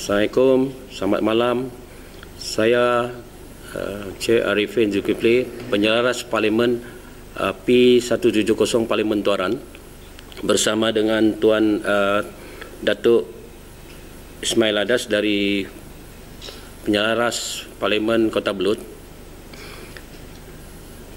Assalamualaikum, selamat malam. Saya Cik Arifin Zulkifli, penyelaras Parlimen P170 Parlimen Tuaran, bersama dengan Tuan Datuk Ismail Adas dari penyelaras Parlimen Kota Belud.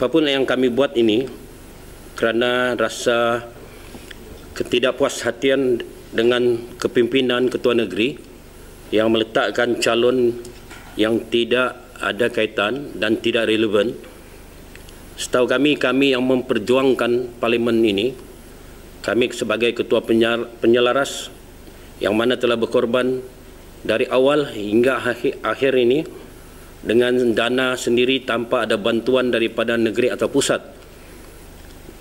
Apapun yang kami buat ini kerana rasa ketidakpuashatian dengan kepimpinan Ketua Negeri yang meletakkan calon yang tidak ada kaitan dan tidak relevan. Setahu kami yang memperjuangkan Parlimen ini, kami sebagai Ketua Penyelaras yang mana telah berkorban dari awal hingga akhir ini dengan dana sendiri tanpa ada bantuan daripada negeri atau pusat.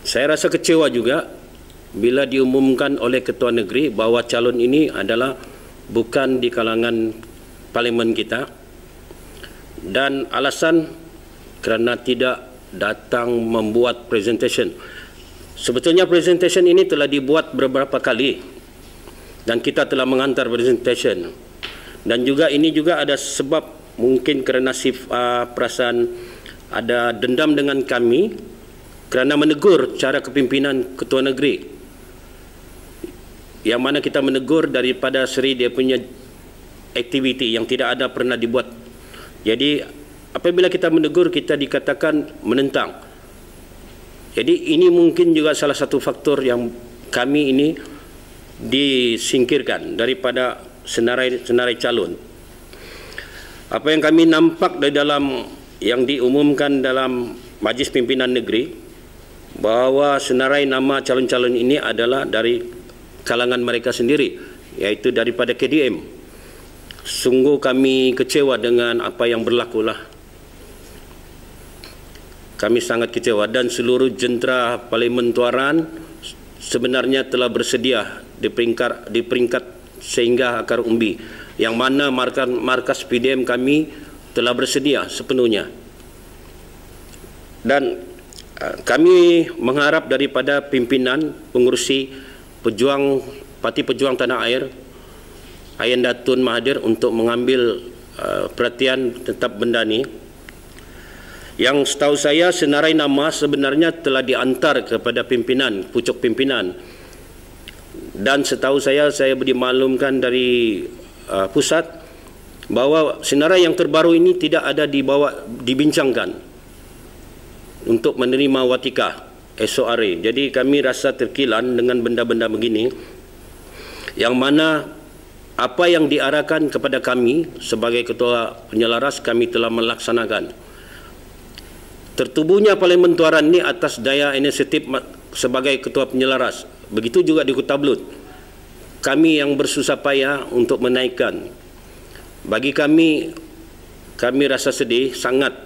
Saya rasa kecewa juga bila diumumkan oleh Ketua Negeri bahawa calon ini adalah bukan di kalangan Parlimen kita, dan alasan kerana tidak datang membuat presentation. Sebetulnya presentation ini telah dibuat beberapa kali dan kita telah menghantar presentation, dan juga ini juga ada sebab mungkin kerana perasaan ada dendam dengan kami kerana menegur cara kepimpinan Ketua Negeri, yang mana kita menegur daripada seri dia punya aktiviti yang tidak ada pernah dibuat. Jadi apabila kita menegur, kita dikatakan menentang. Jadi ini mungkin juga salah satu faktor yang kami ini disingkirkan daripada senarai calon. Apa yang kami nampak dari dalam yang diumumkan dalam Majlis Pimpinan Negeri, bahawa senarai nama calon-calon ini adalah dari kalangan mereka sendiri, iaitu daripada KDM. Sungguh kami kecewa dengan apa yang berlakulah. Kami sangat kecewa, dan seluruh jentera Parlimen Tuaran sebenarnya telah bersedia di peringkat sehingga akar umbi, yang mana markas PDM kami telah bersedia sepenuhnya. Dan kami mengharap daripada pimpinan pengurusi Parti Pejuang Tanah Air, Ayanda Tun Mahathir, untuk mengambil perhatian tentang benda ini. Yang setahu saya senarai nama sebenarnya telah diantar kepada pimpinan, pucuk pimpinan, dan setahu saya dimaklumkan dari pusat bahawa senarai yang terbaru ini tidak ada dibincangkan untuk menerima watika SORA. Jadi kami rasa terkilan dengan benda-benda begini, yang mana apa yang diarahkan kepada kami sebagai Ketua Penyelaras kami telah melaksanakan. Tertubuhnya Parlimen Tuaran ini atas daya inisiatif sebagai Ketua Penyelaras. Begitu juga di Kota Belud. Kami yang bersusah payah untuk menaikkan. Bagi kami rasa sedih sangat,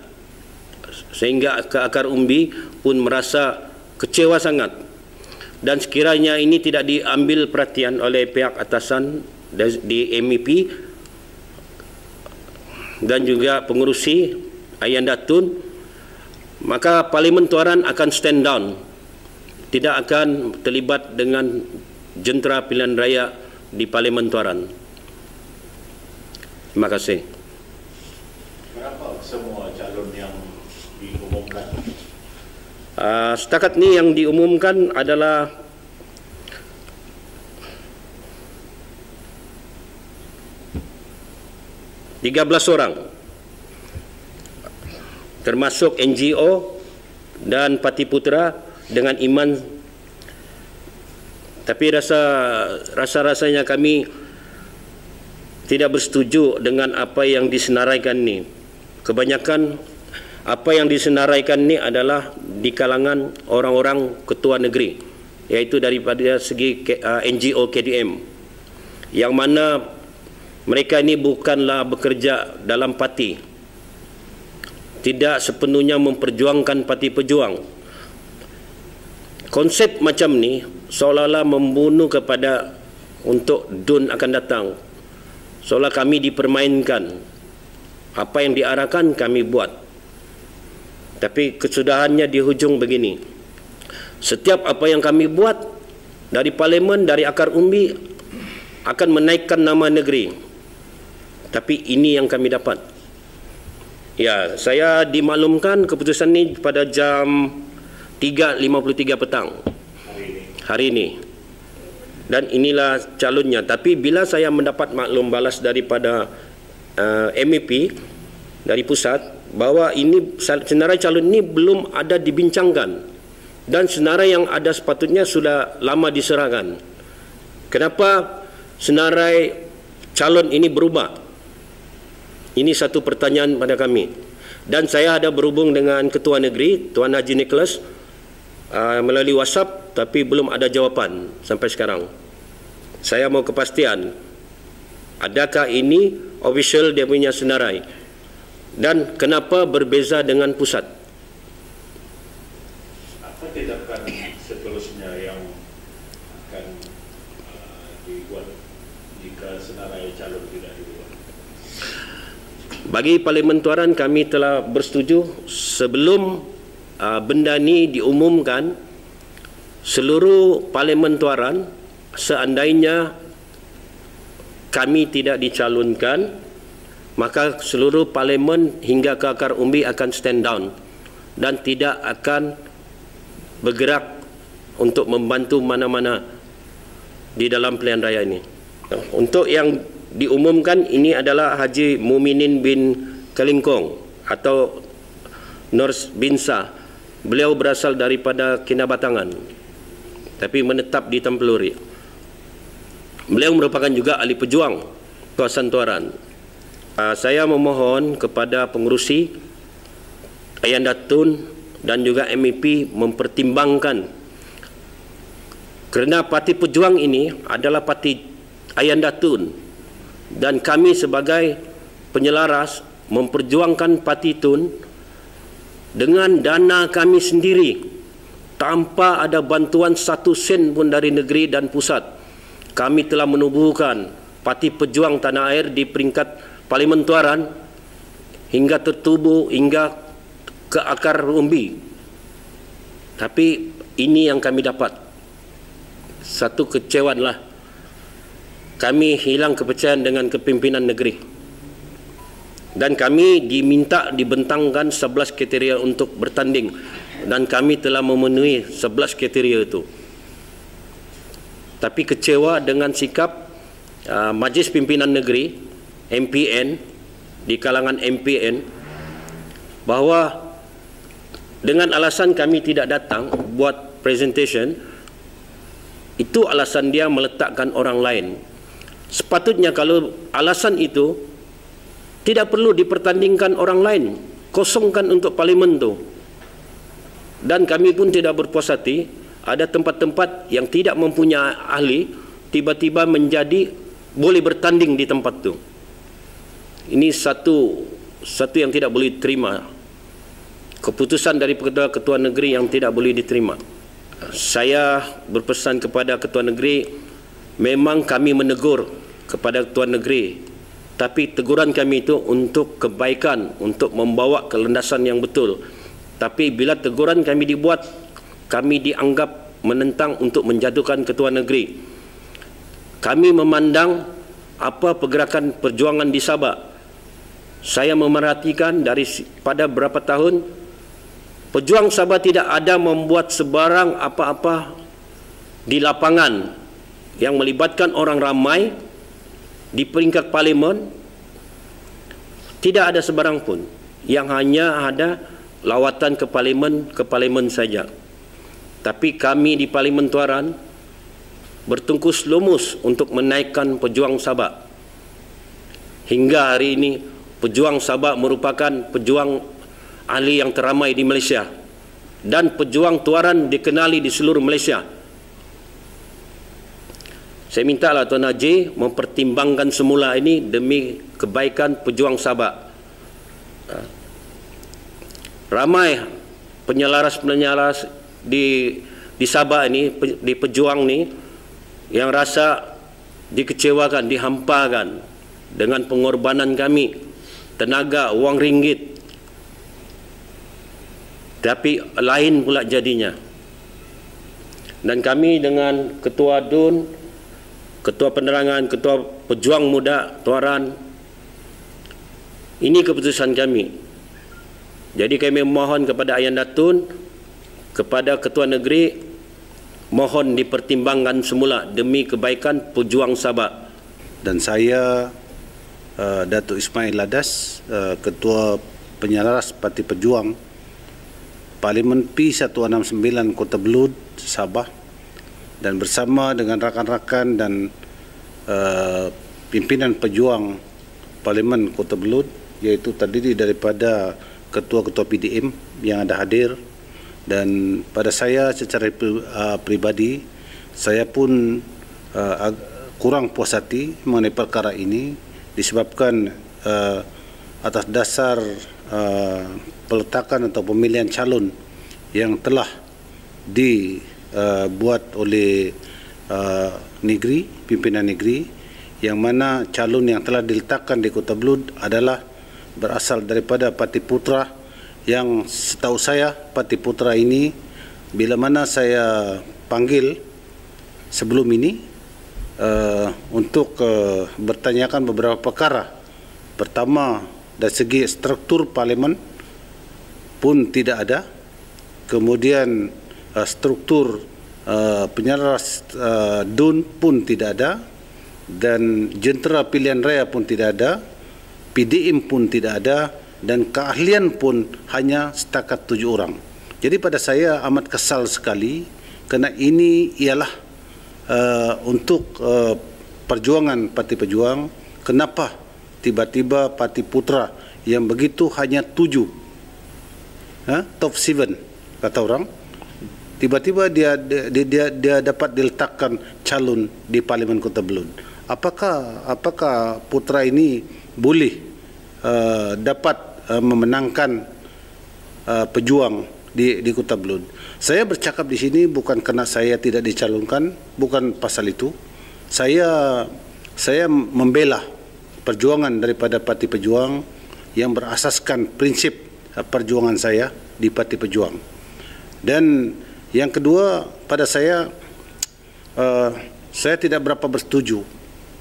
sehingga ke akar umbi pun merasa kecewa sangat. Dan sekiranya ini tidak diambil perhatian oleh pihak atasan di MEP dan juga pengurusi Ayanda Tun, maka Parlimen Tuaran akan stand down, tidak akan terlibat dengan jentera pilihan raya di Parlimen Tuaran. Terima kasih. Berapa semua calon yang diumumkan? Setakat ni yang diumumkan adalah (13 orang, termasuk NGO dan Parti Putera dengan Iman. Tapi rasanya kami tidak bersetuju dengan apa yang disenaraikan ni. Kebanyakan apa yang disenaraikan ni adalah di kalangan orang-orang Ketua Negeri, iaitu daripada segi NGO KDM, yang mana mereka ini bukanlah bekerja dalam parti, tidak sepenuhnya memperjuangkan parti pejuang. Konsep macam ni seolah-olah membunuh kepada untuk DUN akan datang. Seolah kami dipermainkan. Apa yang diarahkan kami buat. Tapi kesudahannya di hujung begini. Setiap apa yang kami buat dari Parlimen, dari akar umbi, akan menaikkan nama negeri. Tapi ini yang kami dapat. Ya, saya dimaklumkan keputusan ini pada jam 3.53 petang hari ini. Dan inilah calonnya. Tapi bila saya mendapat maklum balas daripada MEP dari pusat bahawa ini senarai calon ini belum ada dibincangkan dan senarai yang ada sepatutnya sudah lama diserahkan. Kenapa senarai calon ini berubah? Ini satu pertanyaan pada kami. Dan saya ada berhubung dengan Ketua Negeri, Tuan Haji Nicholas, melalui WhatsApp, tapi belum ada jawapan sampai sekarang. Saya mau kepastian, adakah ini official dia punya senarai? Dan kenapa berbeza dengan pusat? Apa tindakan seterusnya yang akan dibuat jika senarai calon tidak dibuat? Bagi Parlimen Tuaran, kami telah bersetuju sebelum benda ini diumumkan, seluruh Parlimen Tuaran seandainya kami tidak dicalonkan, maka seluruh Parlimen hingga ke akar umbi akan stand down dan tidak akan bergerak untuk membantu mana-mana di dalam pilihan raya ini. Untuk yang diumumkan ini adalah Haji Muminin bin Kelingkong atau Nur bin Shah. Beliau berasal daripada Kinabatangan tapi menetap di Tampeluri. Beliau merupakan juga ahli pejuang kawasan Tuaran. Saya memohon kepada pengerusi Ayanda Tun dan juga MEP mempertimbangkan, kerana parti pejuang ini adalah parti Ayanda Tun dan kami sebagai penyelaras memperjuangkan parti Tun dengan dana kami sendiri tanpa ada bantuan 1 sen pun dari negeri dan pusat. Kami telah menubuhkan parti pejuang tanah air di peringkat Parlimen Tuaran hingga tertubuh hingga ke akar umbi. Tapi ini yang kami dapat. Satu kecewaanlah. Kami hilang kepercayaan dengan kepimpinan negeri. Dan kami diminta dibentangkan 11 kriteria untuk bertanding. Dan kami telah memenuhi 11 kriteria itu. Tapi kecewa dengan sikap Majlis Pimpinan Negeri, MPN, di kalangan MPN, bahawa dengan alasan kami tidak datang buat presentation, itu alasan dia meletakkan orang lain. Sepatutnya kalau alasan itu tidak perlu dipertandingkan orang lain, kosongkan untuk parlimen tu. Dan kami pun tidak berpuas hati, ada tempat-tempat yang tidak mempunyai ahli tiba-tiba menjadi boleh bertanding di tempat tu. Ini satu yang tidak boleh diterima. Keputusan dari Ketua Negeri yang tidak boleh diterima. Saya berpesan kepada Ketua Negeri, memang kami menegur kepada Ketua Negeri, tapi teguran kami itu untuk kebaikan, untuk membawa ke landasan yang betul. Tapi bila teguran kami dibuat, kami dianggap menentang untuk menjatuhkan Ketua Negeri. Kami memandang apa pergerakan perjuangan di Sabah. Saya memerhatikan pada beberapa tahun, pejuang Sabah tidak ada membuat sebarang apa-apa di lapangan yang melibatkan orang ramai di peringkat parlimen. Tidak ada sebarang pun, yang hanya ada lawatan ke parlimen saja. Tapi kami di Parlimen Tuaran bertungkus lumus untuk menaikkan pejuang Sabah. Hingga hari ini pejuang Sabah merupakan pejuang ahli yang teramai di Malaysia dan pejuang Tuaran dikenali di seluruh Malaysia. Saya mintalah Tuan Haji mempertimbangkan semula ini demi kebaikan pejuang Sabah. Ramai penyelaras-penyelaras di Sabah ini, di pejuang ni, yang rasa dikecewakan, dihampakan dengan pengorbanan kami, tenaga, wang ringgit. Tapi lain pula jadinya. Dan kami dengan Ketua DUN, Ketua Penerangan, Ketua Pejuang Muda Tuaran, Ini keputusan kami. Jadi kami mohon kepada Ayah Datun, kepada Ketua Negeri, mohon dipertimbangkan semula demi kebaikan pejuang Sabah. Dan saya Datuk Ismail Ladas, Ketua Penyelaras Parti Pejuang Parlimen P169 Kota Belud, Sabah, dan bersama dengan rakan-rakan dan pimpinan pejuang Parlimen Kota Belud, iaitu terdiri daripada ketua-ketua PDM yang ada hadir, dan pada saya secara pribadi saya pun kurang puas hati mengenai perkara ini disebabkan atas dasar peletakan atau pemilihan calon yang telah dibuat oleh negeri, pimpinan negeri, yang mana calon yang telah diletakkan di Kota Belud adalah berasal daripada Parti Putra, yang setahu saya Parti Putra ini bila mana saya panggil sebelum ini untuk bertanyakan beberapa perkara. Pertama, dari segi struktur parlimen pun tidak ada, kemudian struktur penyelaras DUN pun tidak ada, dan jentera pilihan raya pun tidak ada, PDM pun tidak ada, dan keahlian pun hanya setakat 7 orang. Jadi pada saya amat kesal sekali, kerana ini ialah untuk perjuangan Parti Pejuang. Kenapa tiba-tiba Parti Putra yang begitu hanya 7, top 7 kata orang, tiba-tiba dia dapat diletakkan calon di Parlimen Kota Belud. Apakah Putra ini boleh dapat memenangkan pejuang di Kota Belud? Saya bercakap di sini bukan kerana saya tidak dicalonkan, bukan pasal itu. Saya membela perjuangan daripada Parti Pejuang yang berasaskan prinsip perjuangan saya di Parti Pejuang. Dan yang kedua, pada saya tidak berapa bersetuju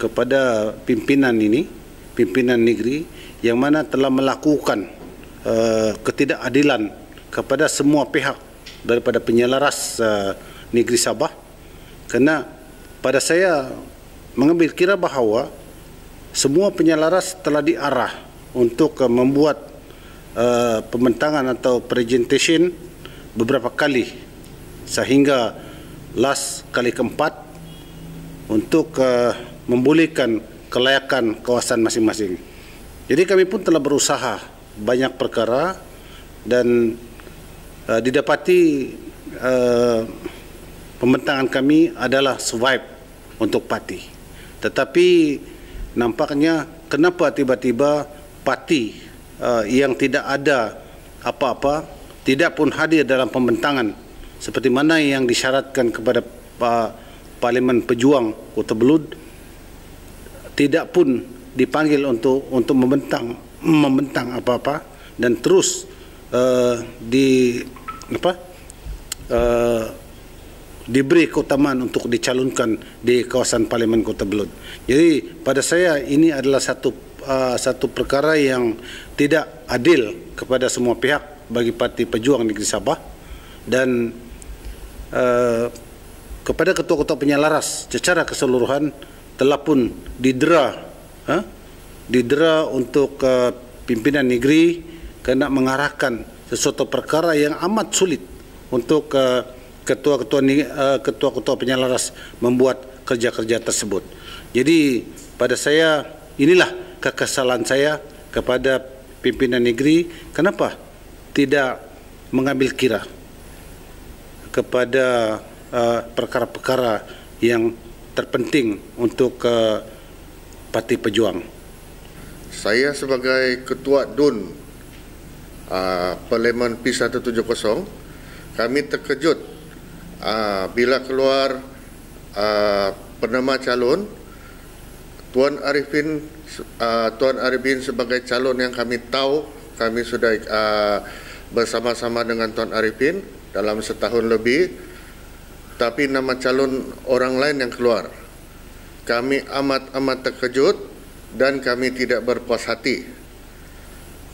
kepada pimpinan ini, pimpinan negeri yang mana telah melakukan ketidakadilan kepada semua pihak daripada penyelaras negeri Sabah. Kerana pada saya mengambil kira bahawa semua penyelaras telah diarah untuk membuat pembentangan atau presentation beberapa kali, sehingga last kali keempat untuk membolehkan kelayakan kawasan masing-masing. Jadi kami pun telah berusaha banyak perkara dan didapati pembentangan kami adalah survive untuk parti. Tetapi nampaknya kenapa tiba-tiba parti yang tidak ada apa-apa, tidak pun hadir dalam pembentangan seperti mana yang disyaratkan kepada Parlimen Pejuang Kota Belud, tidak pun dipanggil untuk membentang apa-apa, dan terus diberi keutamaan untuk dicalonkan di kawasan Parlimen Kota Belud. Jadi pada saya ini adalah satu perkara yang tidak adil kepada semua pihak bagi Parti Pejuang Negeri Sabah, dan kepada ketua-ketua penyelaras secara keseluruhan telah pun didera untuk pimpinan negeri kena mengarahkan sesuatu perkara yang amat sulit untuk ketua-ketua penyelaras membuat kerja-kerja tersebut. Jadi pada saya inilah kekesalan saya kepada pimpinan negeri, kenapa tidak mengambil kira kepada perkara-perkara yang terpenting untuk Parti Pejuang. Saya sebagai Ketua DUN Parlimen P170, kami terkejut bila keluar penama calon Tuan Arifin sebagai calon yang kami tahu. Kami sudah bersama-sama dengan Tuan Arifin dalam setahun lebih, tapi nama calon orang lain yang keluar. Kami amat terkejut dan kami tidak berpuas hati.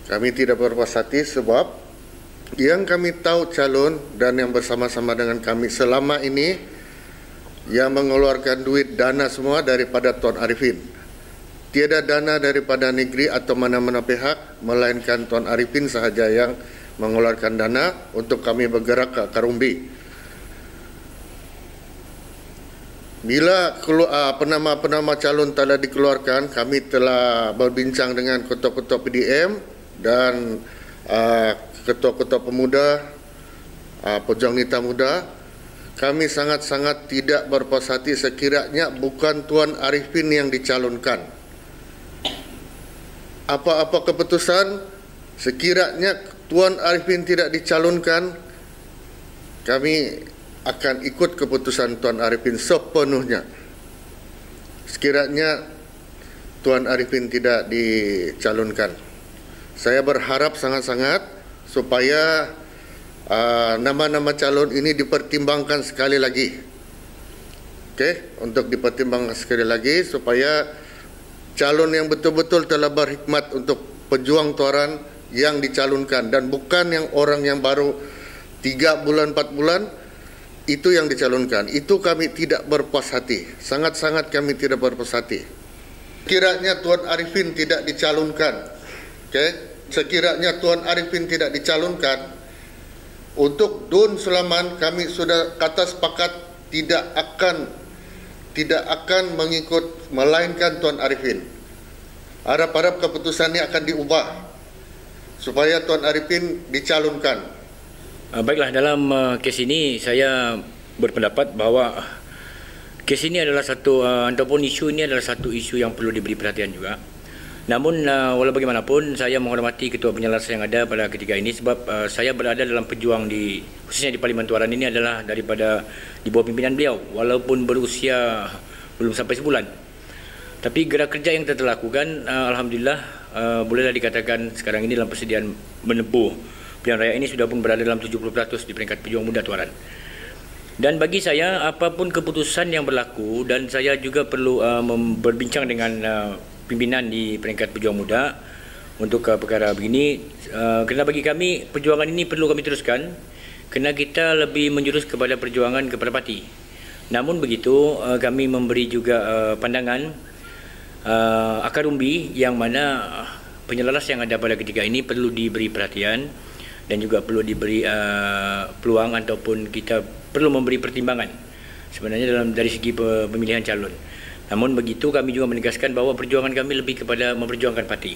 Kami tidak berpuas hati sebab yang kami tahu calon dan yang bersama-sama dengan kami selama ini yang mengeluarkan duit dana semua daripada Tuan Arifin. Tiada dana daripada negeri atau mana-mana pihak, melainkan Tuan Arifin sahaja yang mengeluarkan dana untuk kami bergerak ke akar umbi. Bila penama-penama calon telah dikeluarkan, kami telah berbincang dengan ketua-ketua PDM dan ketua-ketua pemuda, pejuang nita muda. Kami sangat-sangat tidak berpuas hati sekiranya bukan Tuan Arifin yang dicalonkan. Apa-apa keputusan, sekiranya Tuan Arifin tidak dicalonkan, kami akan ikut keputusan Tuan Arifin sepenuhnya. Sekiranya Tuan Arifin tidak dicalonkan, saya berharap sangat-sangat supaya nama-nama calon ini dipertimbangkan sekali lagi. Okey, untuk dipertimbangkan sekali lagi supaya calon yang betul-betul telah berhikmat untuk pejuang Tuaran yang dicalonkan dan bukan yang orang yang baru 3 bulan 4 bulan itu yang dicalonkan. Itu kami tidak berpuas hati. Sangat-sangat kami tidak berpuas hati. Sekiranya Tuan Arifin tidak dicalonkan, okey, sekiranya Tuan Arifin tidak dicalonkan, untuk Dun Sulaman kami sudah kata sepakat tidak akan mengikut melainkan Tuan Arifin. Harap-harap keputusan ini akan diubah supaya Tuan Arifin dicalonkan. Baiklah, dalam kes ini saya berpendapat bahawa kes ini adalah satu ataupun isu ini adalah satu isu yang perlu diberi perhatian juga. Namun walau bagaimanapun saya menghormati ketua penyelaras yang ada pada ketika ini sebab saya berada dalam pejuang khususnya di Parlimen Tuaran ini adalah daripada di bawah pimpinan beliau walaupun berusia belum sampai sebulan. Tapi gerak kerja yang telah dilakukan alhamdulillah bolehlah dikatakan sekarang ini dalam persediaan menempuh pilihan raya ini sudah pun berada dalam 70% di peringkat pejuang muda Tuaran. Dan bagi saya apapun keputusan yang berlaku dan saya juga perlu berbincang dengan pimpinan di peringkat pejuang muda untuk perkara begini, kerana bagi kami perjuangan ini perlu kami teruskan kerana kita lebih menjurus kepada perjuangan kepada parti. Namun begitu kami memberi juga pandangan akar umbi yang mana penyelaras yang ada pada ketika ini perlu diberi perhatian dan juga perlu diberi peluang ataupun kita perlu memberi pertimbangan sebenarnya dari segi pemilihan calon. Namun begitu kami juga menegaskan bahawa perjuangan kami lebih kepada memperjuangkan parti.